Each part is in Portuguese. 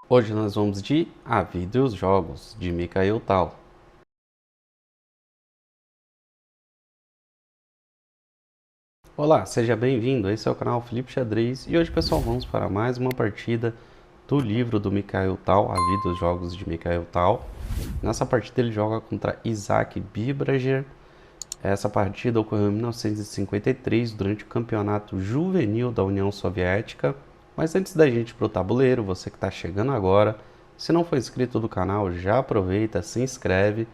Hoje nós vamos de A Vida e os Jogos, de Mikhail Tal. Olá, seja bem-vindo, esse é o canal Felipe Xadrez e hoje, pessoal, vamos para mais uma partida do livro do Mikhail Tal, A Vida e os Jogos de Mikhail Tal. Nessa partida ele joga contra Isaac Bibrager. Essa partida ocorreu em 1953, durante o Campeonato Juvenil da União Soviética. Mas antes da gente ir para o tabuleiro, você que está chegando agora, se não for inscrito do canal, já aproveita, se inscreve,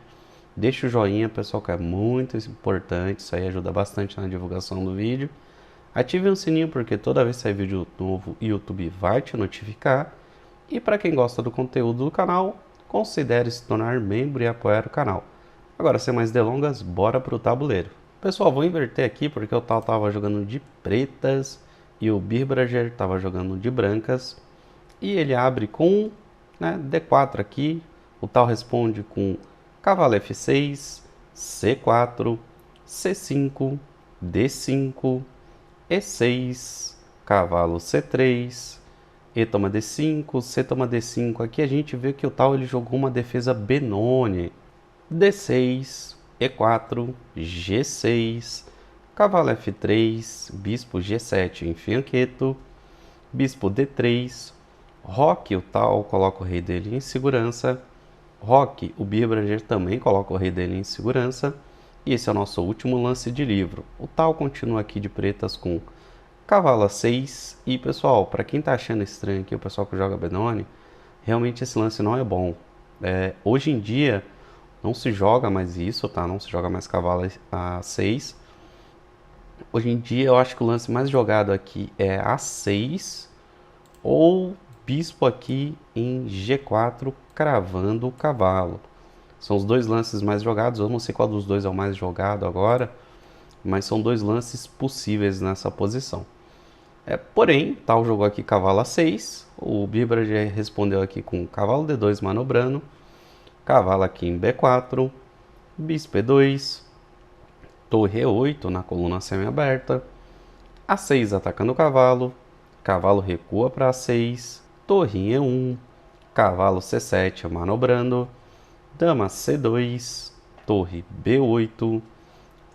deixa o joinha, pessoal, que é muito importante, isso aí ajuda bastante na divulgação do vídeo. Ative o sininho porque toda vez que sair vídeo novo, o YouTube vai te notificar. E para quem gosta do conteúdo do canal, considere se tornar membro e apoiar o canal. Agora, sem mais delongas, bora pro tabuleiro. Pessoal, vou inverter aqui porque o Tal estava jogando de pretas e o Birbrager estava jogando de brancas. E ele abre com D4 aqui, o Tal responde com cavalo F6, C4, C5, D5, E6, cavalo C3, E toma D5, C toma D5. Aqui a gente vê que o Tal ele jogou uma defesa Benoni. D6, E4, G6, cavalo F3, bispo G7 em fianqueto, bispo D3, roque o Tal coloca o rei dele em segurança, roque o Birbrager também coloca o rei dele em segurança, e esse é o nosso último lance de livro. O Tal continua aqui de pretas com cavalo A6, e pessoal, para quem tá achando estranho aqui, o pessoal que joga Benoni, realmente esse lance não é bom. Hoje em dia não se joga mais isso, tá? Não se joga mais cavalo A6. Hoje em dia eu acho que o lance mais jogado aqui é A6 ou bispo aqui em G4 cravando o cavalo. São os dois lances mais jogados, eu não sei qual dos dois é o mais jogado agora, mas são dois lances possíveis nessa posição. Porém, Tal jogou aqui cavalo A6, o Bibra já respondeu aqui com cavalo D2 manobrando, cavalo aqui em B4, bispo E2, torre E8 na coluna semi-aberta, A6 atacando o cavalo, cavalo recua para A6, torre em E1, cavalo C7 manobrando, dama C2, torre B8,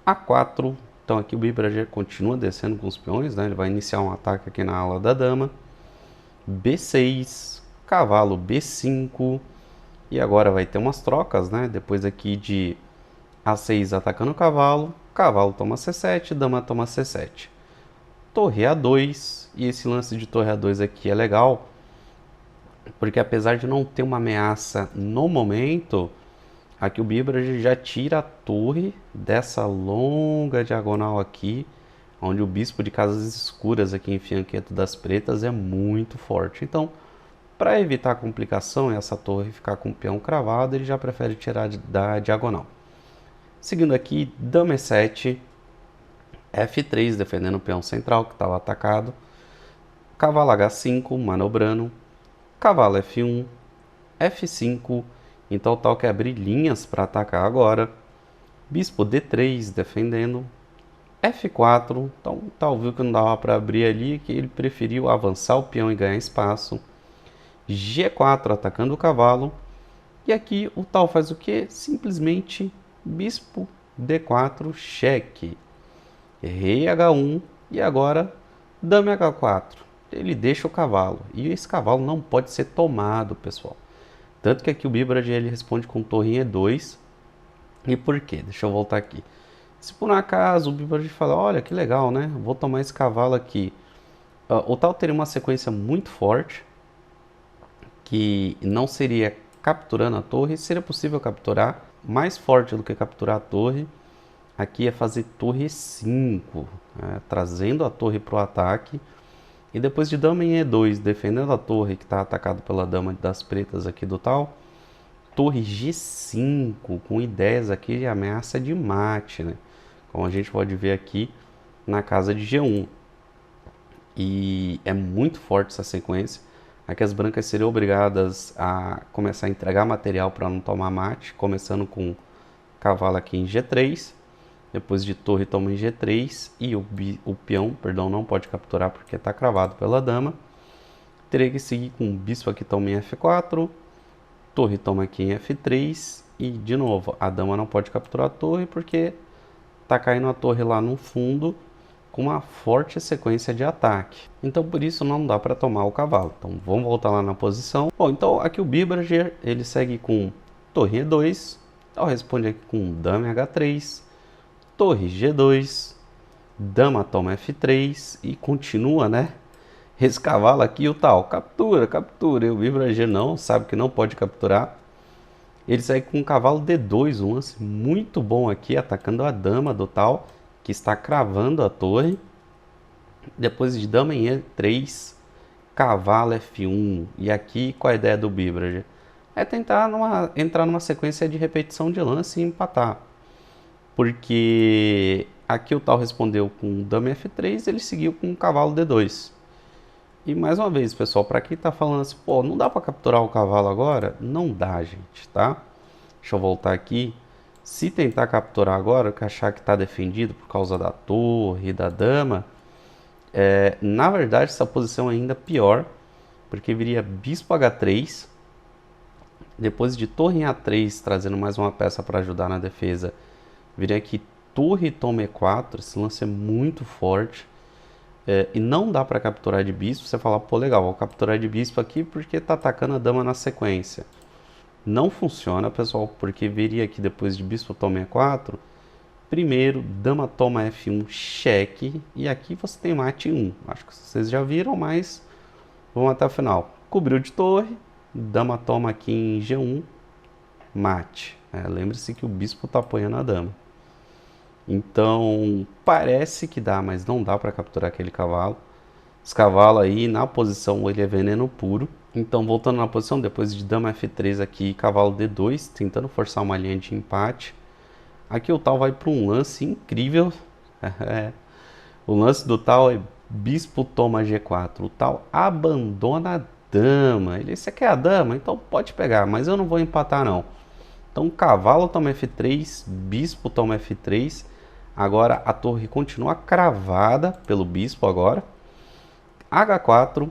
A4. Então aqui o Bibrager continua descendo com os peões, né? Ele vai iniciar um ataque aqui na ala da dama, B6, cavalo B5, e agora vai ter umas trocas, né? Depois aqui de A6 atacando o cavalo, cavalo toma C7, dama toma C7. Torre A2, e esse lance de torre A2 aqui é legal, porque apesar de não ter uma ameaça no momento, aqui o Bibrager já tira a torre dessa longa diagonal aqui, onde o bispo de casas escuras aqui em fianqueto das pretas é muito forte. Então, para evitar complicação e essa torre ficar com o peão cravado, ele já prefere tirar da diagonal. Seguindo aqui, dama E7, F3 defendendo o peão central que estava atacado, cavalo H5 manobrando, cavalo F1, F5, então o Tal quer abrir linhas para atacar agora, bispo D3 defendendo, F4, então o Tal viu que não dava para abrir ali, que ele preferiu avançar o peão e ganhar espaço, G4 atacando o cavalo, e aqui o Tal faz o que? Simplesmente bispo D4 cheque, rei H1 e agora dama H4. Ele deixa o cavalo e esse cavalo não pode ser tomado, pessoal. Tanto que aqui o Bibrager ele responde com torre E2. E por quê? Deixa eu voltar aqui. Se por um acaso o Bibrager fala, olha que legal, né? Vou tomar esse cavalo aqui. O Tal teria uma sequência muito forte, que não seria capturando a torre. Seria possível capturar, mais forte do que capturar a torre. Aqui é fazer torre 5, trazendo a torre para o ataque. E depois de dama em E2, defendendo a torre que está atacada pela dama das pretas aqui do Tal, torre G5, com ideias aqui de ameaça de mate, né? Como a gente pode ver aqui na casa de G1. E é muito forte essa sequência. Aqui as brancas seriam obrigadas a começar a entregar material para não tomar mate, começando com cavalo aqui em G3. Depois de torre toma em G3 e o peão, perdão, não pode capturar porque está cravado pela dama. Teria que seguir com o bispo aqui toma em F4, torre toma aqui em F3 e, de novo, a dama não pode capturar a torre porque tá caindo a torre lá no fundo com uma forte sequência de ataque. Então, por isso não dá para tomar o cavalo. Então, vamos voltar lá na posição. Bom, então aqui o Bibrager, ele segue com torre E2, então responde aqui com dama H3, torre G2, dama toma F3 e continua, né? Esse cavalo aqui, o tal, captura, captura. E o Bibrager não, sabe que não pode capturar. Ele segue com o cavalo D2, um lance muito bom aqui, atacando a dama do tal, que está cravando a torre. Depois de dama em E3, cavalo F1. E aqui, qual a ideia do Bibrager? É tentar entrar numa sequência de repetição de lance e empatar. Porque aqui o tal respondeu com dama F3, ele seguiu com o cavalo D2. E mais uma vez, pessoal, para quem tá falando assim, pô, não dá para capturar o cavalo agora? Não dá, gente, tá? Deixa eu voltar aqui. Se tentar capturar agora, que achar que está defendido por causa da torre e da dama, na verdade essa posição é ainda pior, porque viria bispo H3, depois de torre em A3, trazendo mais uma peça para ajudar na defesa, viria aqui torre toma E4, esse lance é muito forte. E não dá para capturar de bispo. Você fala, pô, legal, vou capturar de bispo aqui porque tá atacando a dama na sequência. Não funciona, pessoal, porque viria aqui depois de bispo toma E4, primeiro dama toma F1 cheque, e aqui você tem mate 1. Acho que vocês já viram, mas vamos até o final. Cobriu de torre, dama toma aqui em G1, mate. Lembre-se que o bispo tá apoiando a dama. Então, parece que dá, mas não dá para capturar aquele cavalo. Esse cavalo aí, na posição, ele é veneno puro. Então, voltando na posição, depois de dama F3 aqui, cavalo D2, tentando forçar uma linha de empate. Aqui o tal vai para um lance incrível. O lance do tal é bispo toma G4. O tal abandona a dama. Ele, você quer a dama? Então pode pegar, mas eu não vou empatar não. Então, cavalo toma F3, bispo toma F3. Agora a torre continua cravada pelo bispo agora. H4,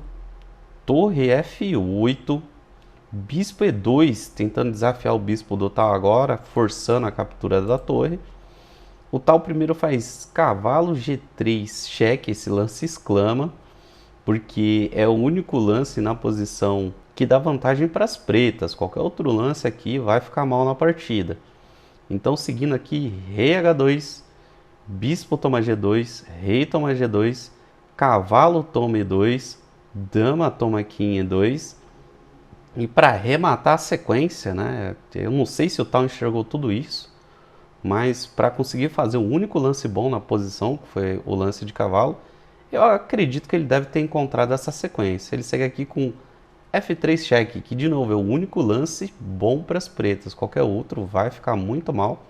torre F8, bispo E2, tentando desafiar o bispo do tal agora, forçando a captura da torre. O tal primeiro faz cavalo G3, cheque, esse lance exclama, porque é o único lance na posição que dá vantagem para as pretas. Qualquer outro lance aqui vai ficar mal na partida. Então, seguindo aqui, rei H2, bispo toma G2, rei toma G2, cavalo toma E2, dama toma aqui em E2. E para arrematar a sequência, né? Eu não sei se o tal enxergou tudo isso, mas para conseguir fazer o único lance bom na posição, que foi o lance de cavalo, eu acredito que ele deve ter encontrado essa sequência. Ele segue aqui com F3 cheque, que de novo é o único lance bom para as pretas. Qualquer outro vai ficar muito mal.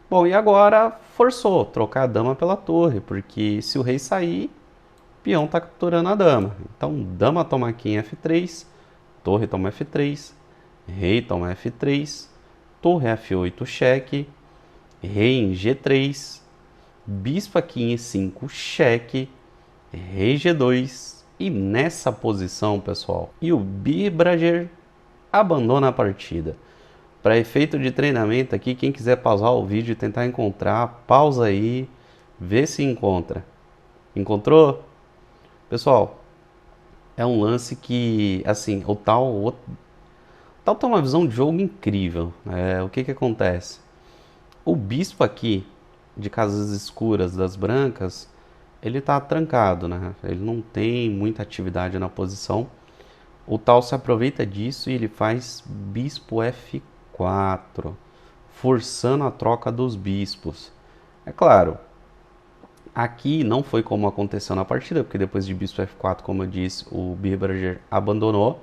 Bom, e agora forçou trocar a dama pela torre, porque se o rei sair, o peão está capturando a dama. Então, dama toma aqui em F3, torre toma F3, rei toma F3, torre F8 cheque, rei em G3, bispo aqui em E5 cheque, rei G2. E nessa posição, pessoal, e o Bibrager abandona a partida. Para efeito de treinamento aqui, quem quiser pausar o vídeo e tentar encontrar, pausa aí, vê se encontra. Encontrou? Pessoal, é um lance que, assim, o tal tem uma visão de jogo incrível. O que acontece? O bispo aqui, de casas escuras das brancas, ele está trancado, né? Ele não tem muita atividade na posição. O tal se aproveita disso e ele faz bispo F4, forçando a troca dos bispos. É claro, aqui não foi como aconteceu na partida, porque depois de bispo F4, como eu disse, o Bibrager abandonou.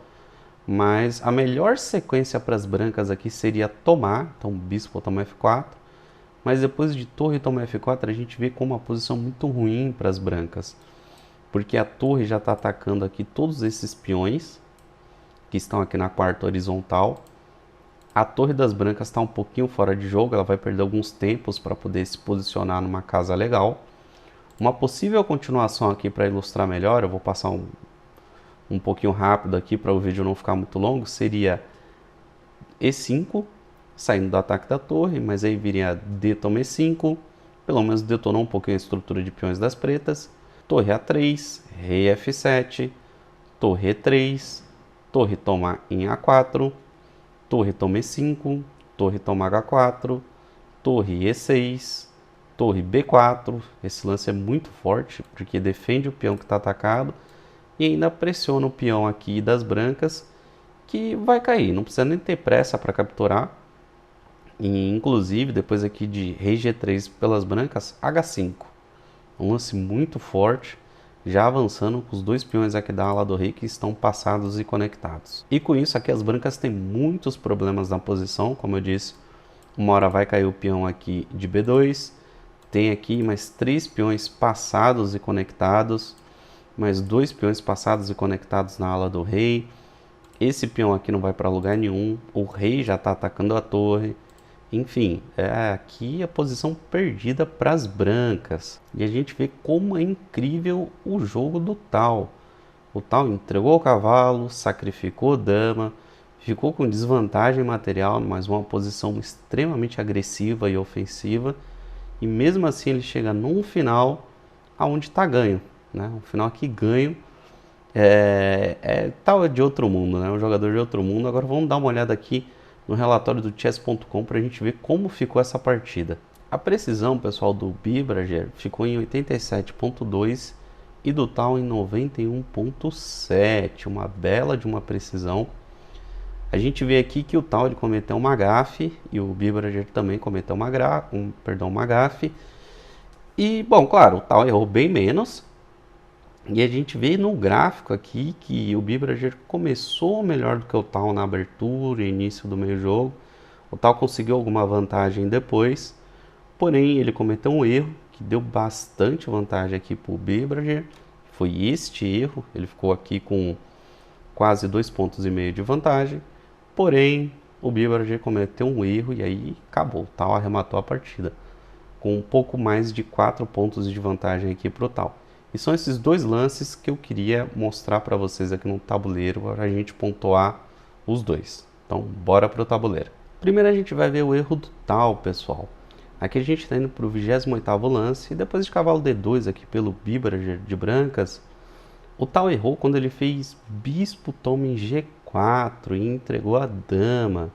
Mas a melhor sequência para as brancas aqui seria tomar, então bispo toma F4. Mas depois de torre toma F4, a gente vê como uma posição muito ruim para as brancas. Porque a torre já está atacando aqui todos esses peões que estão aqui na quarta horizontal. A torre das brancas está um pouquinho fora de jogo, ela vai perder alguns tempos para poder se posicionar numa casa legal. Uma possível continuação aqui para ilustrar melhor, eu vou passar um pouquinho rápido aqui para o vídeo não ficar muito longo, seria E5, saindo do ataque da torre, mas aí viria D toma E5, pelo menos detonou um pouquinho a estrutura de peões das pretas, torre A3, rei F7, torre E3, torre toma em A4, torre toma E5, torre toma H4, torre E6, torre B4. Esse lance é muito forte, porque defende o peão que está atacado e ainda pressiona o peão aqui das brancas, que vai cair, não precisa nem ter pressa para capturar. E, inclusive, depois aqui de rei G3 pelas brancas, H5. Um lance muito forte, já avançando com os dois peões aqui da ala do rei que estão passados e conectados. E com isso aqui as brancas têm muitos problemas na posição, como eu disse, uma hora vai cair o peão aqui de B2, tem aqui mais 3 peões passados e conectados, mais 2 peões passados e conectados na ala do rei. Esse peão aqui não vai para lugar nenhum, o rei já está atacando a torre. Enfim, aqui a posição perdida para as brancas. E a gente vê como é incrível o jogo do Tal. O Tal entregou o cavalo, sacrificou a dama, ficou com desvantagem material, mas uma posição extremamente agressiva e ofensiva. E mesmo assim ele chega num final aonde está ganho, né? Um final aqui ganho. Tal é de outro mundo, né? Um jogador de outro mundo. Agora vamos dar uma olhada aqui no relatório do chess.com para a gente ver como ficou essa partida. A precisão, pessoal, do Bibrager ficou em 87.2 e do Tal em 91.7, uma bela de uma precisão. A gente vê aqui que o Tal ele cometeu uma gafe e o Bibrager também cometeu uma gafe. E, bom, claro, o Tal errou bem menos. E a gente vê no gráfico aqui que o Bibrager começou melhor do que o Tal na abertura e início do meio jogo. O Tal conseguiu alguma vantagem depois, porém ele cometeu um erro que deu bastante vantagem aqui para o Bibrager. Foi este erro, ele ficou aqui com quase 2,5 pontos de vantagem. Porém, o Bibrager cometeu um erro e aí acabou, o Tal arrematou a partida com um pouco mais de 4 pontos de vantagem aqui para o Tal. E são esses dois lances que eu queria mostrar para vocês aqui no tabuleiro para a gente pontuar os dois. Então, bora para o tabuleiro. Primeiro a gente vai ver o erro do Tal, pessoal. Aqui a gente está indo para o 28º lance e depois de cavalo D2 aqui pelo Bibrager de brancas, o Tal errou quando ele fez bispo toma em G4 e entregou a dama.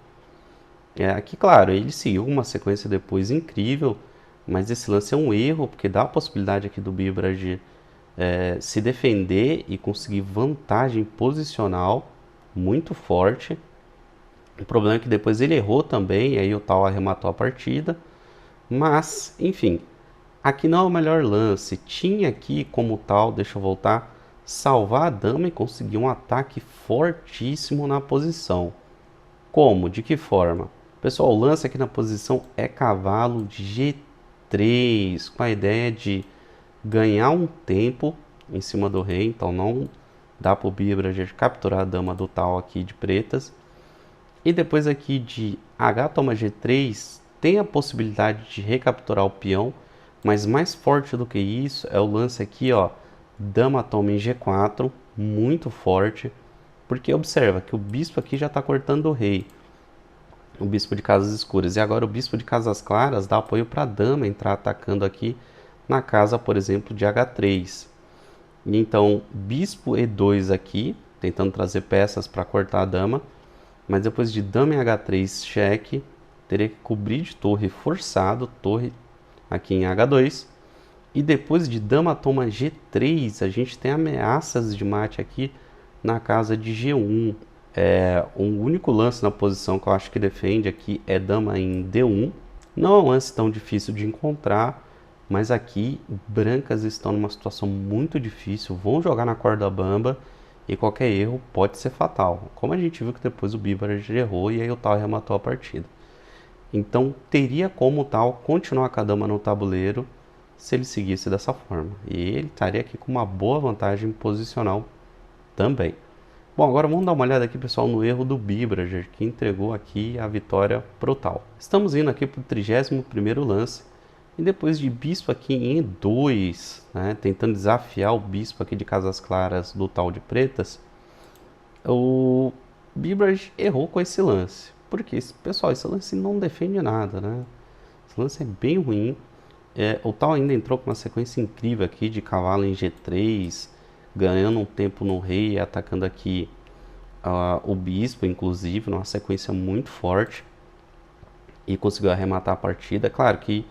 Aqui, claro, ele seguiu uma sequência depois incrível, mas esse lance é um erro porque dá a possibilidade aqui do Bibrager se defender e conseguir vantagem posicional muito forte. O problema é que depois ele errou também, e aí o Tal arrematou a partida. Mas, enfim, aqui não é o melhor lance. Tinha aqui como o Tal, deixa eu voltar, salvar a dama e conseguir um ataque fortíssimo na posição. Como? De que forma? Pessoal, o lance aqui na posição é cavalo G3, com a ideia de ganhar um tempo em cima do rei, então não dá para o Bibrager capturar a dama do Tal aqui de pretas. E depois aqui de H toma G3, tem a possibilidade de recapturar o peão, mas mais forte do que isso é o lance aqui, ó, dama toma em G4, muito forte, porque observa que o bispo aqui já está cortando o rei, o bispo de casas escuras, e agora o bispo de casas claras dá apoio para a dama entrar atacando aqui na casa, por exemplo, de H3. Então, bispo E2 aqui, tentando trazer peças para cortar a dama, mas depois de dama em H3 cheque, teria que cobrir de torre forçado, torre aqui em H2, e depois de dama toma G3, a gente tem ameaças de mate aqui na casa de G1. O único lance na posição que eu acho que defende aqui é dama em D1, não é um lance tão difícil de encontrar, mas aqui brancas estão numa situação muito difícil, vão jogar na corda bamba e qualquer erro pode ser fatal. Como a gente viu que depois o Bibrager errou e aí o Tal arrematou a partida. Então teria como o Tal continuar com a dama no tabuleiro se ele seguisse dessa forma. E ele estaria aqui com uma boa vantagem posicional também. Bom, agora vamos dar uma olhada aqui, pessoal, no erro do Bibrager, que entregou aqui a vitória pro Tal. Estamos indo aqui para o 31º lance. E depois de bispo aqui em E2, né, tentando desafiar o bispo aqui de casas claras do Tal de pretas, O Bibrage errou com esse lance. Porque, pessoal, esse lance não defende nada, né? Esse lance é bem ruim. O Tal ainda entrou com uma sequência incrível aqui de cavalo em G3, ganhando um tempo no rei e atacando aqui o bispo, inclusive, numa sequência muito forte. E conseguiu arrematar a partida. Claro que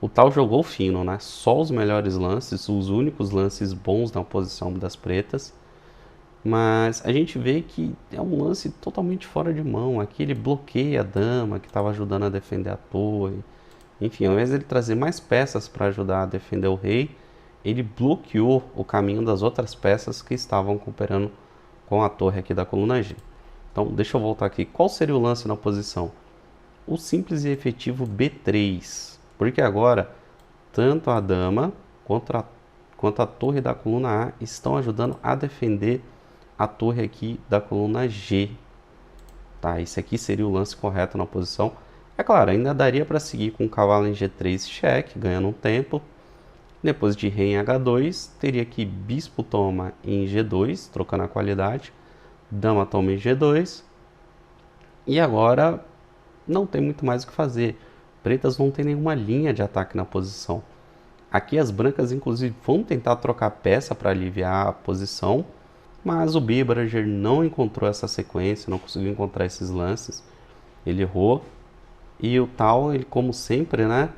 o Tal jogou fino, né? Só os melhores lances, os únicos lances bons na posição das pretas. Mas a gente vê que é um lance totalmente fora de mão. Aqui ele bloqueia a dama que estava ajudando a defender a torre. Enfim, ao invés de ele trazer mais peças para ajudar a defender o rei, ele bloqueou o caminho das outras peças que estavam cooperando com a torre aqui da coluna G. Então, deixa eu voltar aqui. Qual seria o lance na posição? O simples e efetivo B3. Porque agora, tanto a dama quanto a torre da coluna A estão ajudando a defender a torre aqui da coluna G. Tá, esse aqui seria o lance correto na posição. É claro, ainda daria para seguir com o cavalo em G3 cheque, ganhando um tempo. Depois de rei em H2, teria que bispo toma em G2, trocando a qualidade. Dama toma em G2. E agora não tem muito mais o que fazer. Pretas não tem nenhuma linha de ataque na posição. Aqui as brancas inclusive vão tentar trocar peça para aliviar a posição, mas o Bibrager não encontrou essa sequência, não conseguiu encontrar esses lances. Ele errou. E o Tal, ele como sempre, né,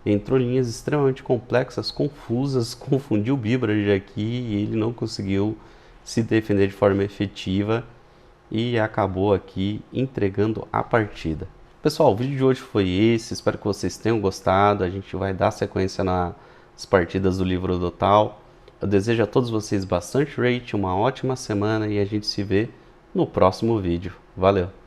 entrou em linhas extremamente complexas, confusas, confundiu o Bibrager aqui e ele não conseguiu se defender de forma efetiva e acabou aqui entregando a partida. Pessoal, o vídeo de hoje foi esse, espero que vocês tenham gostado. A gente vai dar sequência nas partidas do livro do Tal. Eu desejo a todos vocês bastante rate, uma ótima semana e a gente se vê no próximo vídeo. Valeu!